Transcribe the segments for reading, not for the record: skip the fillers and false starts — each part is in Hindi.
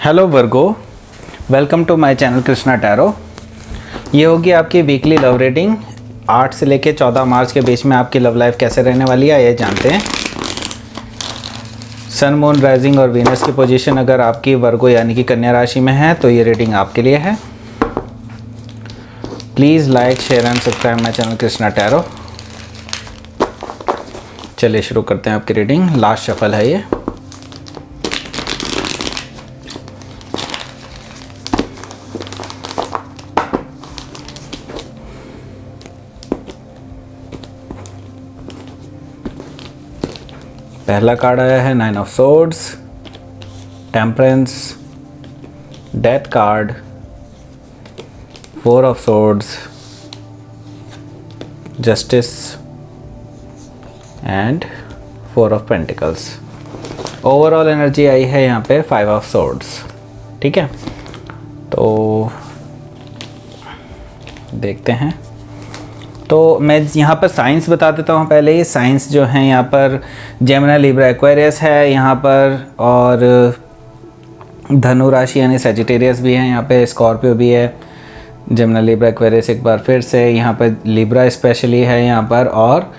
Hello Virgo, welcome to my channel Krishna tarot. ये होगी आपकी वीकली लव रीडिंग। 8 से लेके 14 मार्च के बीच में आपकी लव लाइफ कैसे रहने वाली है ये जानते हैं। सन, मून, राइजिंग और वीनस की पोजीशन अगर आपकी वर्गो यानी कि कन्या राशि में है तो ये रीडिंग आपके लिए है। Please like, share and subscribe my channel Krishna tarot. चलिए शुरू करते हैं आपकी रीडिंग। लास्ट शफल है ये। पहला कार्ड आया है 9 of swords, temperance, death card, 4 of swords, justice and 4 of pentacles. Overall energy आई है यहाँ पे 5 ऑफ सोर्ड्स। ठीक है, तो देखते हैं। तो मैं यहाँ पर साइंस बता देता हूँ पहले ही। साइंस जो है यहाँ पर जेमिनी, लिब्रा, एक्वेरियस है यहाँ पर, और धनु राशि यानी सजिटेरियस भी है यहाँ पे, स्कॉर्पियो भी है, जेमिनी, लिब्रा, एक्वेरियस एक बार फिर से यहाँ पर लिब्रा स्पेशली है यहाँ पर, और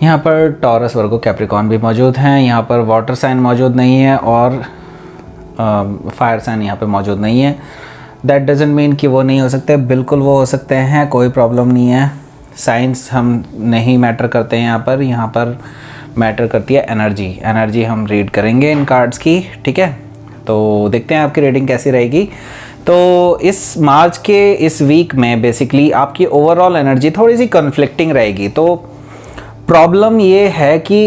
यहाँ पर टॉरस, वर्गो, कैप्रिकॉर्न भी मौजूद हैं। यहाँ पर वाटर साइन मौजूद नहीं है और फायर साइन यहाँ पे मौजूद नहीं है। दैट डजेंट मीन कि वो नहीं हो सकते, बिल्कुल वो हो सकते हैं, कोई प्रॉब्लम नहीं है। साइंस हम नहीं मैटर करते हैं यहाँ पर मैटर करती है एनर्जी। एनर्जी हम रीड करेंगे इन कार्ड्स की। ठीक है, तो देखते हैं आपकी रीडिंग कैसी रहेगी। तो इस मार्च के इस वीक में बेसिकली आपकी ओवरऑल एनर्जी थोड़ी सी कन्फ्लिक्टिंग रहेगी। तो प्रॉब्लम ये है कि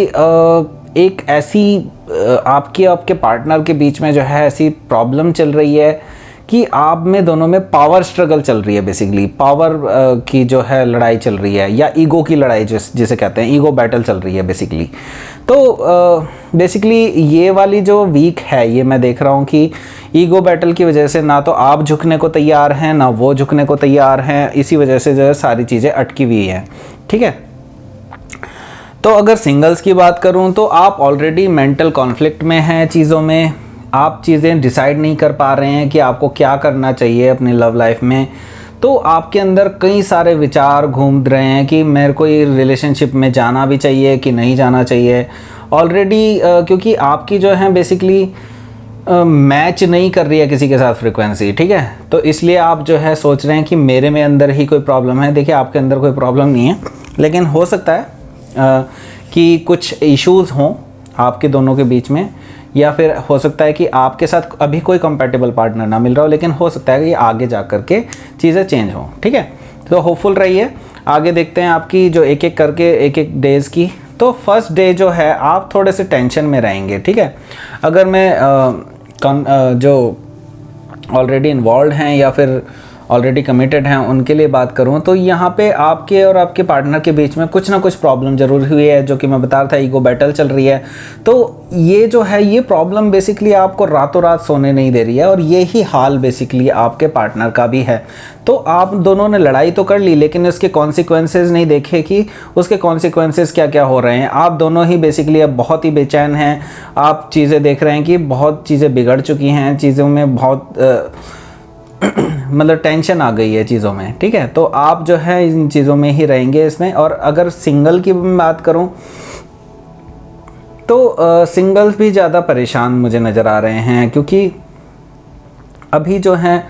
एक ऐसी आपके पार्टनर के बीच में जो है ऐसी प्रॉब्लम चल रही है कि आप में दोनों में पावर स्ट्रगल चल रही है। बेसिकली पावर की जो है लड़ाई चल रही है, या ईगो की लड़ाई जिसे कहते हैं, ईगो बैटल चल रही है बेसिकली। तो बेसिकली ये वाली जो वीक है ये मैं देख रहा हूँ कि ईगो बैटल की वजह से ना तो आप झुकने को तैयार हैं ना वो झुकने को तैयार हैं। इसी वजह से जो है सारी चीज़ें अटकी हुई हैं। ठीक है, तो अगर सिंगल्स की बात करूँ तो आप ऑलरेडी मेंटल कॉन्फ्लिक्ट में हैं चीज़ों में। आप चीज़ें डिसाइड नहीं कर पा रहे हैं कि आपको क्या करना चाहिए अपनी लव लाइफ में। तो आपके अंदर कई सारे विचार घूम रहे हैं कि मेरे को ये रिलेशनशिप में जाना भी चाहिए कि नहीं जाना चाहिए। ऑलरेडी क्योंकि आपकी जो है बेसिकली मैच नहीं कर रही है किसी के साथ फ्रिक्वेंसी। ठीक है, तो इसलिए आप जो है सोच रहे हैं कि मेरे में अंदर ही कोई प्रॉब्लम है। देखिए, आपके अंदर कोई प्रॉब्लम नहीं है, लेकिन हो सकता है कि कुछ इश्यूज़ हों आपके दोनों के बीच में, या फिर हो सकता है कि आपके साथ अभी कोई कंपैटिबल पार्टनर ना मिल रहा हो, लेकिन हो सकता है कि आगे जा कर के चीज़ें चेंज हों। ठीक है, तो होपफुल रहिए। आगे देखते हैं आपकी जो एक एक करके एक डेज़ की। तो फर्स्ट डे जो है आप थोड़े से टेंशन में रहेंगे। ठीक है, अगर मैं जो ऑलरेडी इन्वॉल्व हैं या फिर ऑलरेडी कमिटेड हैं उनके लिए बात करूं तो यहाँ पे आपके और आपके पार्टनर के बीच में कुछ ना कुछ प्रॉब्लम ज़रूर हुई है, जो कि मैं बता रहा था, ईगो बैटल चल रही है। तो ये जो है ये प्रॉब्लम बेसिकली आपको रातों रात सोने नहीं दे रही है, और ये ही हाल बेसिकली आपके पार्टनर का भी है। तो आप दोनों ने लड़ाई तो कर ली, लेकिन उसके कॉन्सिक्वेंसेज नहीं देखे कि उसके कॉन्सिक्वेंसेज क्या क्या हो रहे हैं। आप दोनों ही बेसिकली अब बहुत ही बेचैन हैं। आप चीज़ें देख रहे हैं कि बहुत चीज़ें बिगड़ चुकी हैं, चीज़ों में बहुत मतलब टेंशन आ गई है चीज़ों में। ठीक है, तो आप जो है इन चीज़ों में ही रहेंगे इसमें। और अगर सिंगल की बात करूं तो सिंगल्स भी ज़्यादा परेशान मुझे नज़र आ रहे हैं, क्योंकि अभी जो है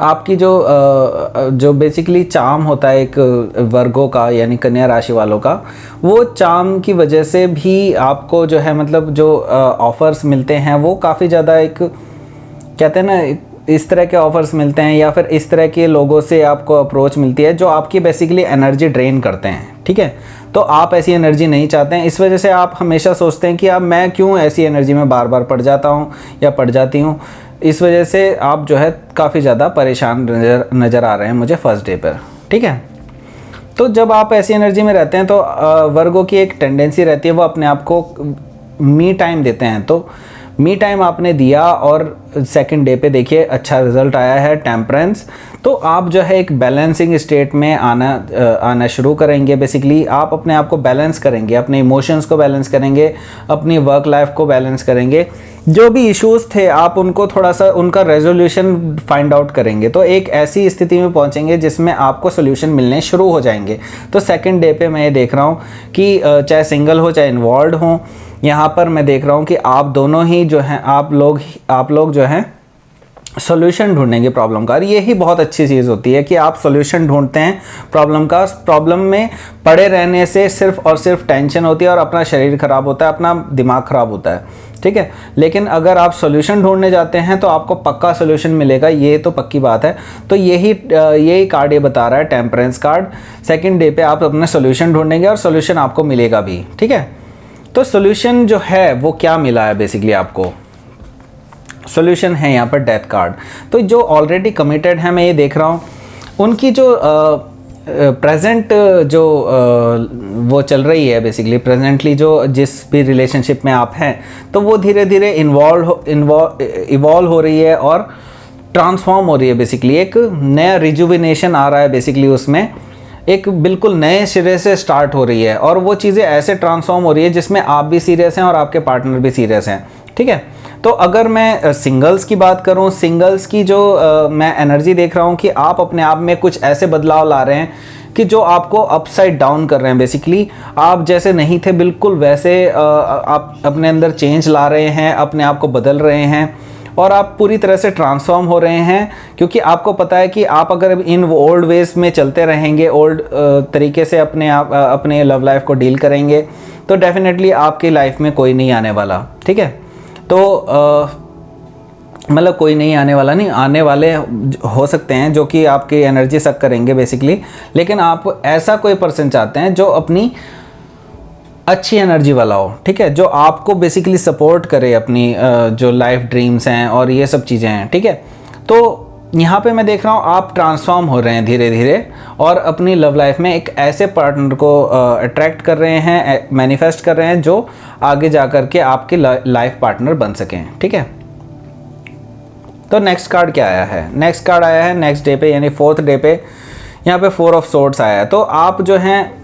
आपकी जो बेसिकली चार्म होता है एक वर्गों का यानी कन्या राशि वालों का, वो चार्म की वजह से भी आपको जो है मतलब जो ऑफ़र्स मिलते हैं वो काफ़ी ज़्यादा, एक कहते हैं ना, इस तरह के ऑफ़र्स मिलते हैं या फिर इस तरह के लोगों से आपको अप्रोच मिलती है जो आपकी बेसिकली एनर्जी ड्रेन करते हैं। ठीक है, तो आप ऐसी एनर्जी नहीं चाहते हैं। इस वजह से आप हमेशा सोचते हैं कि अब मैं क्यों ऐसी एनर्जी में बार बार पड़ जाता हूँ या पड़ जाती हूँ। इस वजह से आप जो है काफ़ी ज़्यादा परेशान नज़र आ रहे हैं मुझे फर्स्ट डे पर। ठीक है, तो जब आप ऐसी एनर्जी में रहते हैं तो वर्गों की एक टेंडेंसी रहती है वो अपने आप को मी टाइम देते हैं। तो मी टाइम आपने दिया और सेकंड डे पे देखिए अच्छा रिजल्ट आया है, टेम्परेंस, तो आप जो है एक बैलेंसिंग स्टेट में आना शुरू करेंगे। बेसिकली आप अपने आप को बैलेंस करेंगे, अपने इमोशंस को बैलेंस करेंगे, अपनी वर्क लाइफ को बैलेंस करेंगे। जो भी इश्यूज़ थे आप उनको थोड़ा सा उनका रेजोल्यूशन फाइंड आउट करेंगे, तो एक ऐसी स्थिति में पहुंचेंगे जिसमें आपको सोल्यूशन मिलने शुरू हो जाएंगे। तो सेकंड डे पे मैं ये देख रहा हूँ कि चाहे सिंगल हो चाहे इन्वॉल्व हो, यहाँ पर मैं देख रहा हूँ कि आप दोनों ही जो हैं आप लोग जो हैं सॉल्यूशन ढूंढेंगे प्रॉब्लम का। और यही बहुत अच्छी चीज़ होती है कि आप सॉल्यूशन ढूंढते हैं प्रॉब्लम का। प्रॉब्लम में पड़े रहने से सिर्फ और सिर्फ टेंशन होती है और अपना शरीर ख़राब होता है, अपना दिमाग ख़राब होता है, ठीक है। लेकिन अगर आप सॉल्यूशन ढूंढने जाते हैं तो आपको पक्का सॉल्यूशन मिलेगा, ये तो पक्की बात है। तो यही कार्ड ये बता रहा है, टेम्परेंस कार्ड। सेकेंड डे पे आप अपने सॉल्यूशन ढूंढेंगे और सॉल्यूशन आपको मिलेगा भी, ठीक है। तो सॉल्यूशन जो है वो क्या मिला है, बेसिकली आपको सॉल्यूशन है यहाँ पर डेथ कार्ड। तो जो ऑलरेडी कमिटेड है, मैं ये देख रहा हूँ उनकी जो प्रेजेंट जो वो चल रही है, बेसिकली प्रेजेंटली जो जिस भी रिलेशनशिप में आप हैं, तो वो धीरे धीरे इवॉल्व हो रही है और ट्रांसफॉर्म हो रही है। बेसिकली एक नया रिजुविनेशन आ रहा है, बेसिकली उसमें एक बिल्कुल नए सिरे से स्टार्ट हो रही है और वो चीज़ें ऐसे ट्रांसफॉर्म हो रही है जिसमें आप भी सीरियस हैं और आपके पार्टनर भी सीरियस हैं, ठीक है। तो अगर मैं सिंगल्स की बात करूं, सिंगल्स की जो मैं एनर्जी देख रहा हूं कि आप अपने आप में कुछ ऐसे बदलाव ला रहे हैं कि जो आपको अपसाइड डाउन कर रहे हैं। बेसिकली आप जैसे नहीं थे बिल्कुल वैसे आप अपने अंदर चेंज ला रहे हैं, अपने आप को बदल रहे हैं और आप पूरी तरह से ट्रांसफॉर्म हो रहे हैं, क्योंकि आपको पता है कि आप अगर इन ओल्ड वेज में चलते रहेंगे, ओल्ड तरीके से अपने लव लाइफ को डील करेंगे, तो डेफिनेटली आपकी लाइफ में कोई नहीं आने वाला, ठीक है। तो मतलब कोई नहीं आने वाला नहीं, आने वाले हो सकते हैं जो कि आपकी एनर्जी सक करेंगे बेसिकली, लेकिन आप ऐसा कोई पर्सन चाहते हैं जो अपनी अच्छी एनर्जी वाला हो, ठीक है, जो आपको बेसिकली सपोर्ट करे अपनी जो लाइफ ड्रीम्स हैं और ये सब चीज़ें हैं, ठीक है। तो यहाँ पे मैं देख रहा हूँ आप ट्रांसफॉर्म हो रहे हैं धीरे धीरे और अपनी लव लाइफ में एक ऐसे पार्टनर को अट्रैक्ट कर रहे हैं, मैनिफेस्ट कर रहे हैं जो आगे जा कर के आपके लाइफ पार्टनर बन सकें, ठीक है। तो नेक्स्ट कार्ड क्या आया है? नेक्स्ट कार्ड आया है नेक्स्ट डे पे, यानी फोर्थ डे पे यहाँ पे 4 ऑफ सोर्ड्स आया है। तो आप जो हैं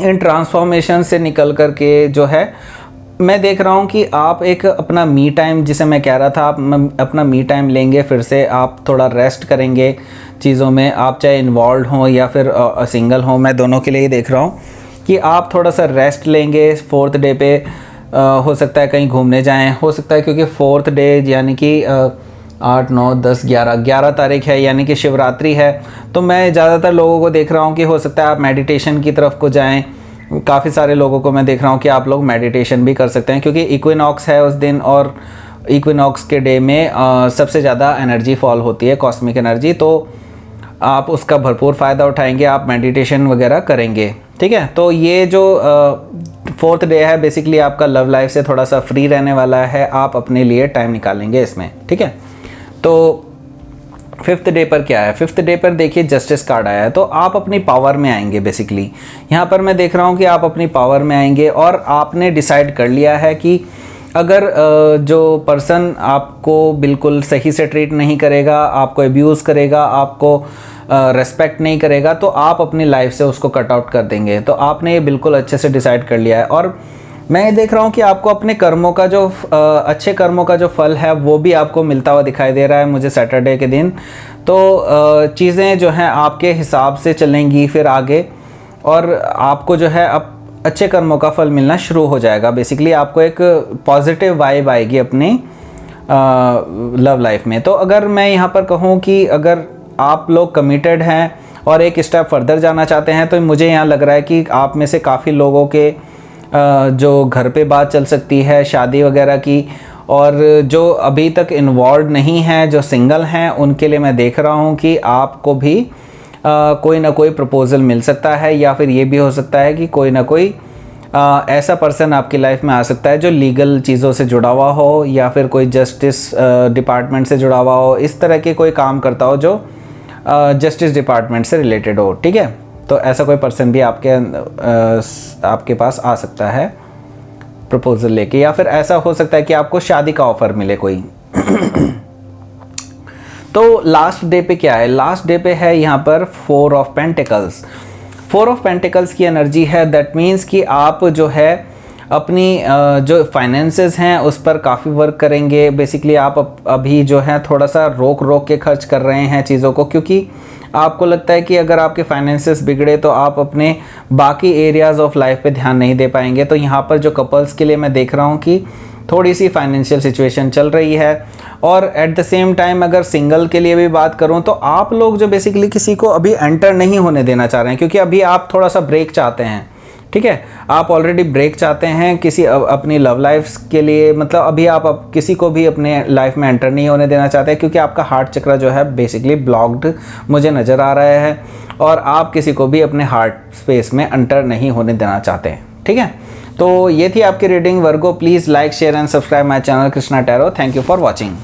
इन ट्रांसफॉर्मेशन से निकल कर के जो है मैं देख रहा हूँ कि आप एक अपना मी टाइम, जिसे मैं कह रहा था, आप अपना मी टाइम लेंगे, फिर से आप थोड़ा रेस्ट करेंगे चीज़ों में, आप चाहे इन्वॉल्व हों या फिर सिंगल हों, मैं दोनों के लिए ही देख रहा हूँ कि आप थोड़ा सा रेस्ट लेंगे। फोर्थ डे पे हो सकता है कहीं घूमने जाएं, हो सकता है क्योंकि फोर्थ डे यानी कि 8, 9, 10, 11 तारीख है, यानी कि शिवरात्रि है। तो मैं ज़्यादातर लोगों को देख रहा हूँ कि हो सकता है आप मेडिटेशन की तरफ को जाएं। काफ़ी सारे लोगों को मैं देख रहा हूँ कि आप लोग मेडिटेशन भी कर सकते हैं, क्योंकि इक्विनॉक्स है उस दिन और इक्विनॉक्स के डे में सबसे ज़्यादा एनर्जी फॉल होती है, कॉस्मिक एनर्जी। तो आप उसका भरपूर फ़ायदा उठाएंगे, आप मेडिटेशन वगैरह करेंगे, ठीक है। तो ये जो फोर्थ डे है बेसिकली आपका लव लाइफ से थोड़ा सा फ्री रहने वाला है, आप अपने लिए टाइम निकालेंगे इसमें, ठीक है। तो फिफ्थ डे पर क्या है? फिफ्थ डे पर देखिए जस्टिस कार्ड आया है। तो आप अपनी पावर में आएंगे बेसिकली। यहाँ पर मैं देख रहा हूँ कि आप अपनी पावर में आएंगे और आपने डिसाइड कर लिया है कि अगर जो पर्सन आपको बिल्कुल सही से ट्रीट नहीं करेगा, आपको अब्यूज़ करेगा, आपको रेस्पेक्ट नहीं करेगा, तो आप अपनी लाइफ से उसको कट आउट कर देंगे। तो आपने ये बिल्कुल अच्छे से डिसाइड कर लिया है। और मैं ये देख रहा हूँ कि आपको अपने कर्मों का जो अच्छे कर्मों का जो फल है वो भी आपको मिलता हुआ दिखाई दे रहा है मुझे सैटरडे के दिन। तो चीज़ें जो हैं आपके हिसाब से चलेंगी फिर आगे, और आपको जो है अब अच्छे कर्मों का फल मिलना शुरू हो जाएगा। बेसिकली आपको एक पॉजिटिव वाइब आएगी अपनी लव लाइफ में। तो अगर मैं यहाँ पर कहूँ कि अगर आप लोग कमिटेड हैं और एक स्टेप फर्दर जाना चाहते हैं, तो मुझे यहाँ लग रहा है कि आप में से काफ़ी लोगों के जो घर पे बात चल सकती है शादी वगैरह की, और जो अभी तक इन्वॉल्व नहीं हैं, जो सिंगल हैं, उनके लिए मैं देख रहा हूँ कि आपको भी कोई ना कोई प्रपोज़ल मिल सकता है, या फिर ये भी हो सकता है कि कोई ना कोई ऐसा पर्सन आपकी लाइफ में आ सकता है जो लीगल चीज़ों से जुड़ा हुआ हो, या फिर कोई जस्टिस डिपार्टमेंट से जुड़ा हुआ हो, इस तरह के कोई काम करता हो जो जस्टिस डिपार्टमेंट से रिलेटेड हो, ठीक है। तो ऐसा कोई पर्सन भी आपके पास आ सकता है। प्रपोजल लेके, या फिर ऐसा हो सकता है कि आपको शादी का ऑफर मिले कोई। तो लास्ट डे पे क्या है, लास्ट डे पे है यहाँ पर 4 ऑफ पेंटिकल्स। 4 ऑफ पेंटिकल्स की एनर्जी है, दैट मीन्स कि आप जो है अपनी जो फाइनेंसेस हैं उस पर काफ़ी वर्क करेंगे। बेसिकली आप अभी जो है थोड़ा सा रोक के खर्च कर रहे हैं चीज़ों को, क्योंकि आपको लगता है कि अगर आपके फाइनेंसेस बिगड़े तो आप अपने बाकी एरियाज़ ऑफ लाइफ पे ध्यान नहीं दे पाएंगे। तो यहाँ पर जो कपल्स के लिए मैं देख रहा हूँ कि थोड़ी सी फाइनेंशियल सिचुएशन चल रही है। और एट द सेम टाइम अगर सिंगल के लिए भी बात करूं तो आप लोग जो बेसिकली किसी को अभी एंटर नहीं होने देना चाह रहे हैं, क्योंकि अभी आप थोड़ा सा ब्रेक चाहते हैं, ठीक है। आप ऑलरेडी ब्रेक चाहते हैं किसी अपनी लव लाइफ के लिए, मतलब अभी आप किसी को भी अपने लाइफ में एंटर नहीं होने देना चाहते हैं, क्योंकि आपका हार्ट चक्र जो है बेसिकली ब्लॉक्ड मुझे नज़र आ रहा है, और आप किसी को भी अपने हार्ट स्पेस में एंटर नहीं होने देना चाहते हैं, ठीक है। तो ये थी आपकी reading Virgo. Please like share and subscribe my channel Krishna tarot. Thank you for watching.